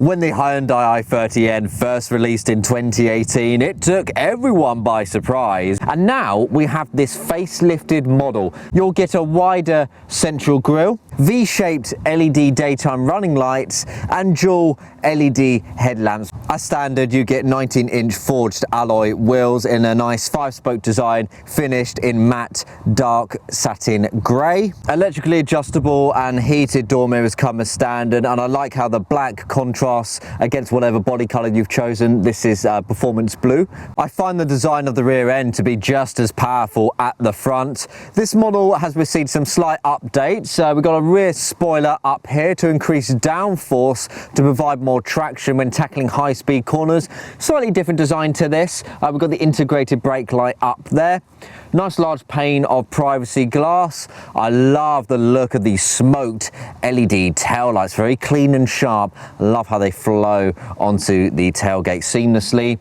When the Hyundai i30N first released in 2018, it took everyone by surprise. And now we have this facelifted model. You'll get a wider central grille, V-shaped LED daytime running lights, and dual LED headlamps. As standard, you get 19-inch forged alloy wheels in a nice 5-spoke design, finished in matte dark satin grey. Electrically adjustable and heated door mirrors come as standard, and I like how the black contrasts against whatever body colour you've chosen. This is performance blue. I find the design of the rear end to be just as powerful at the front. This model has received some slight updates. We've got a rear spoiler up here to increase downforce to provide more traction when tackling high-speed corners. Slightly different design to this. We've got the integrated brake light up there. Nice large pane of privacy glass. I love the look of these smoked LED tail lights, very clean and sharp. I love how they flow onto the tailgate seamlessly.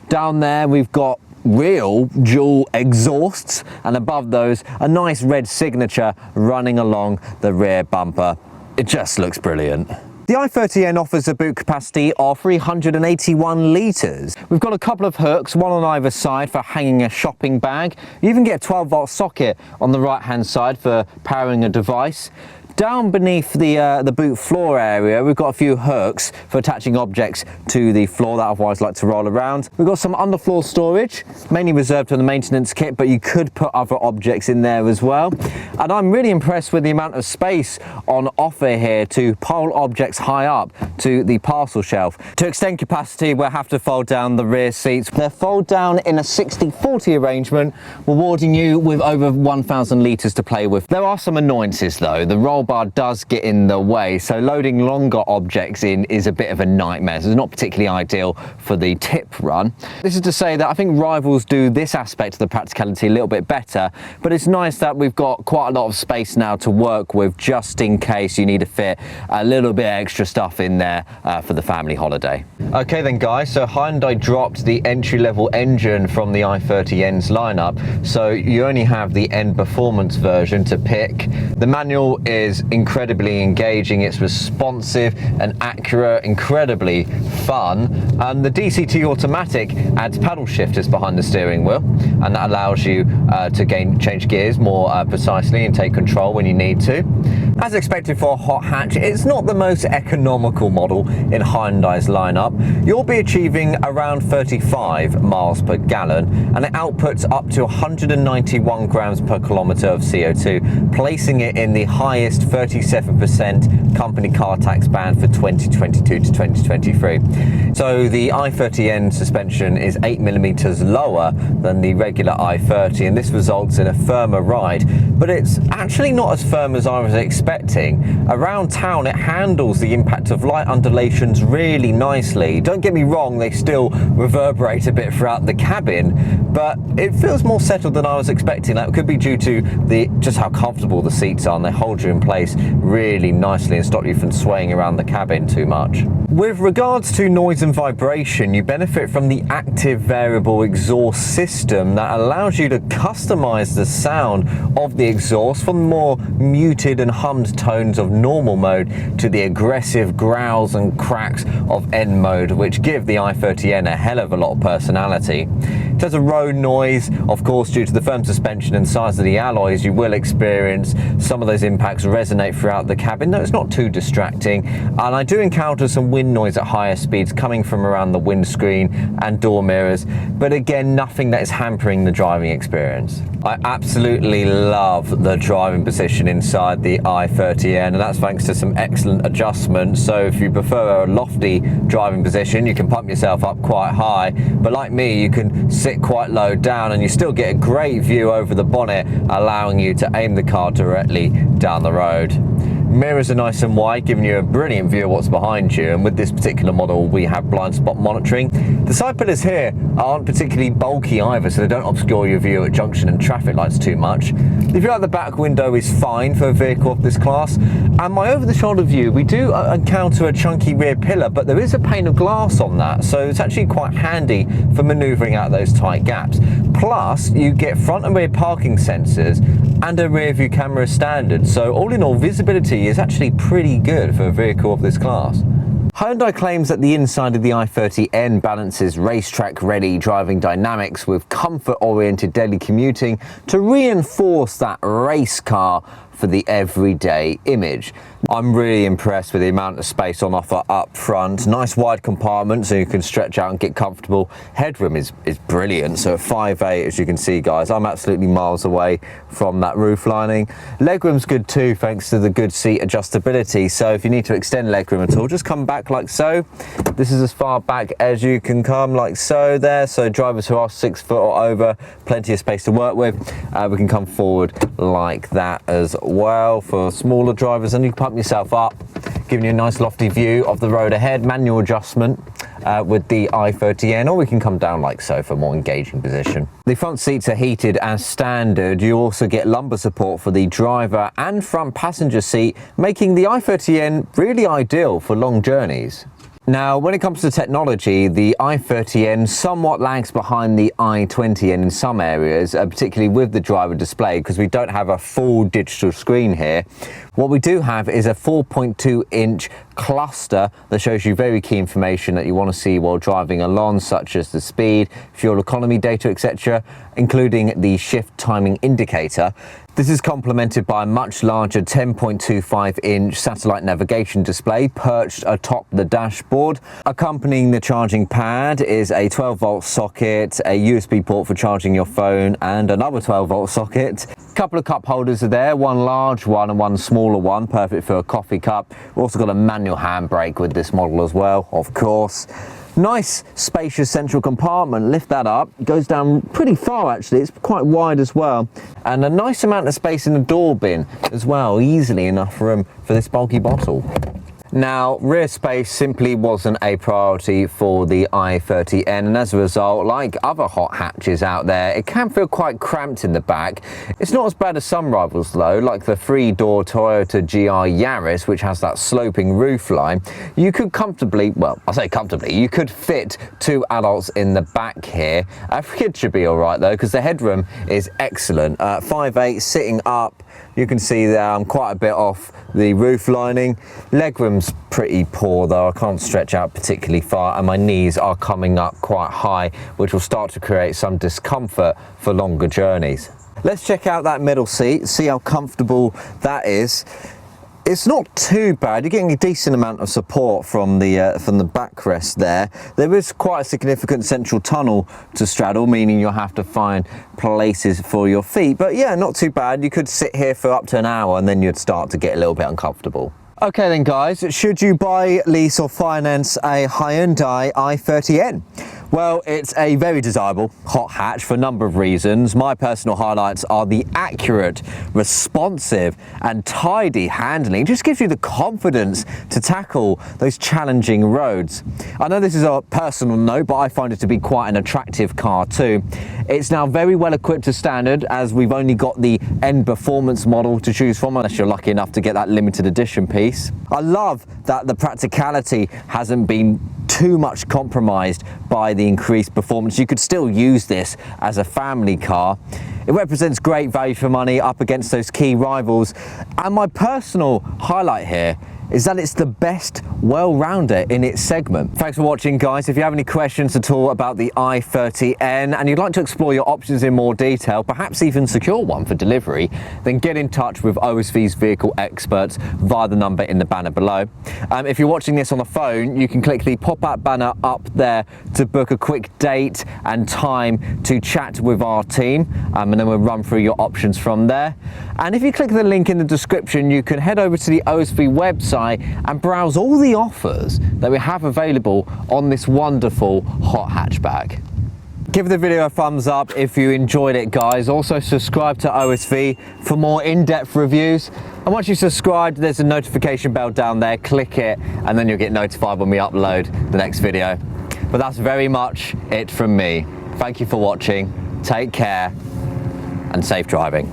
Down there we've got real dual exhausts, and above those a nice red signature running along the rear bumper. It just looks brilliant. The i30N offers a boot capacity of 381 litres. We've got a couple of hooks, one on either side for hanging a shopping bag. You even get a 12-volt socket on the right-hand side for powering a device. Down beneath the boot floor area, we've got a few hooks for attaching objects to the floor that otherwise like to roll around. We've got some underfloor storage, mainly reserved for the maintenance kit, but you could put other objects in there as well. And I'm really impressed with the amount of space on offer here to pile objects high up to the parcel shelf. To extend capacity, we'll have to fold down the rear seats. They're fold down in a 60-40 arrangement, rewarding you with over 1,000 litres to play with. There are some annoyances though. The roll bar does get in the way, so loading longer objects in is a bit of a nightmare. So it's not particularly ideal for the tip run. This is to say that I think rivals do this aspect of the Practicality a little bit better, but it's nice that we've got quite a lot of space now to work with, just in case you need to fit a little bit extra stuff in there for the family holiday. Okay then guys, so Hyundai dropped the entry-level engine from the i30N's lineup, so you only have the N Performance version to pick. The manual is incredibly engaging, it's responsive and accurate, incredibly fun, and the DCT automatic adds paddle shifters behind the steering wheel, and that allows you to change gears more precisely and take control when you need to. As expected for a hot hatch, it's not the most economical model in Hyundai's lineup. You'll be achieving around 35 miles per gallon, and it outputs up to 191 grams per kilometre of CO2, placing it in the highest 37% company car tax band for 2022 to 2023. So the i30N suspension is 8mm lower than the regular i30, and this results in a firmer ride, but it's actually not as firm as I was expecting. Around town it handles the impact of light undulations really nicely. Don't get me wrong, they still reverberate a bit throughout the cabin, but it feels more settled than I was expecting. That could be due to just how comfortable the seats are, and they hold you in place really nicely and stop you from swaying around the cabin too much. With regards to noise and vibration, you benefit from the active variable exhaust system that allows you to customize the sound of the exhaust from the more muted and hummed tones of normal mode to the aggressive growls and cracks of N mode, which give the i30N a hell of a lot of personality. In terms of road noise, of course, due to the firm suspension and size of the alloys, you will experience some of those impacts resonate throughout the cabin, though it's not too distracting. And I do encounter some wind noise at higher speeds coming from around the windscreen and door mirrors, but again, nothing that is hampering the driving experience. I absolutely love the driving position inside the i30N, and that's thanks to some excellent adjustments. So if you prefer a lofty driving position, you can pump yourself up quite high, but like me, you can sit quite low down and you still get a great view over the bonnet, allowing you to aim the car directly down the road. Mirrors are nice and wide, giving you a brilliant view of what's behind you, and with this particular model we have blind spot monitoring. The side pillars here aren't particularly bulky either, so they don't obscure your view at junction and traffic lights too much. The view out the back window is fine for a vehicle of this class, and my over-the-shoulder view, we do encounter a chunky rear pillar, but there is a pane of glass on that, so it's actually quite handy for manoeuvring out those tight gaps. Plus, you get front and rear parking sensors and a rear view camera standard, so all in all, visibility is actually pretty good for a vehicle of this class. Hyundai claims that the inside of the i30N balances racetrack-ready driving dynamics with comfort-oriented daily commuting to reinforce that race car for the everyday image. I'm really impressed with the amount of space on offer up front. Nice wide compartment so you can stretch out and get comfortable. Headroom is brilliant. So at 5'8", as you can see, guys, I'm absolutely miles away from that roof lining. Legroom's good too, thanks to the good seat adjustability. So if you need to extend legroom at all, just come back like so. This is as far back as you can come, like so there. So drivers who are 6 foot or over, plenty of space to work with. We can come forward like that as well for smaller drivers, and you can pump yourself up, giving you a nice lofty view of the road ahead. Manual adjustment with the i30N, or we can come down like so for a more engaging position. The front seats are heated as standard. You also get lumbar support for the driver and front passenger seat, making the i30N really ideal for long journeys. Now, when it comes to technology, the i30N somewhat lags behind the i20N in some areas, particularly with the driver display, because we don't have a full digital screen here. What we do have is a 4.2-inch cluster that shows you very key information that you want to see while driving along, such as the speed, fuel economy data, etc., including the shift timing indicator. This is complemented by a much larger 10.25-inch satellite navigation display perched atop the dashboard. Accompanying the charging pad is a 12-volt socket, a USB port for charging your phone, and another 12-volt socket. A couple of cup holders are there, one large one and one smaller one, perfect for a coffee cup. We've also got a manual handbrake with this model as well, of course. Nice spacious central compartment. Lift that up, it goes down pretty far actually, it's quite wide as well, and a nice amount of space in the door bin as well, easily enough room for this bulky bottle. Now, rear space simply wasn't a priority for the i30N, and as a result, like other hot hatches out there, it can feel quite cramped in the back. It's not as bad as some rivals though, like the 3-door Toyota GR Yaris, which has that sloping roofline. You could comfortably, well, I say comfortably, you could fit 2 adults in the back here. A kid should be all right though, because the headroom is excellent. 5'8", sitting up, you can see there I'm quite a bit off the roof lining. Legroom's pretty poor though, I can't stretch out particularly far, and my knees are coming up quite high, which will start to create some discomfort for longer journeys. Let's check out that middle seat, see how comfortable that is. It's not too bad. You're getting a decent amount of support from the backrest there. There is quite a significant central tunnel to straddle, meaning you'll have to find places for your feet. But yeah, not too bad. You could sit here for up to an hour and then you'd start to get a little bit uncomfortable. Okay then guys, should you buy, lease or finance a Hyundai i30N? Well, it's a very desirable hot hatch for a number of reasons. My personal highlights are the accurate, responsive and tidy handling. It just gives you the confidence to tackle those challenging roads. I know this is a personal note, but I find it to be quite an attractive car too. It's now very well equipped to standard, as we've only got the N Performance model to choose from, unless you're lucky enough to get that limited edition piece. I love that the practicality hasn't been too much compromised by the increased performance. You could still use this as a family car. It represents great value for money up against those key rivals. And my personal highlight here is that it's the best well-rounder in its segment. Thanks for watching, guys. If you have any questions at all about the i30N and you'd like to explore your options in more detail, perhaps even secure one for delivery, then get in touch with OSV's vehicle experts via the number in the banner below. If you're watching this on the phone, you can click the pop-up banner up there to book a quick date and time to chat with our team, and then we'll run through your options from there. And if you click the link in the description, you can head over to the OSV website and browse all the offers that we have available on this wonderful hot hatchback. Give the video a thumbs up if you enjoyed it, guys. Also subscribe to OSV for more in-depth reviews. And once you subscribed, there's a notification bell down there. Click it and then you'll get notified when we upload the next video. But that's very much it from me. Thank you for watching. Take care and safe driving.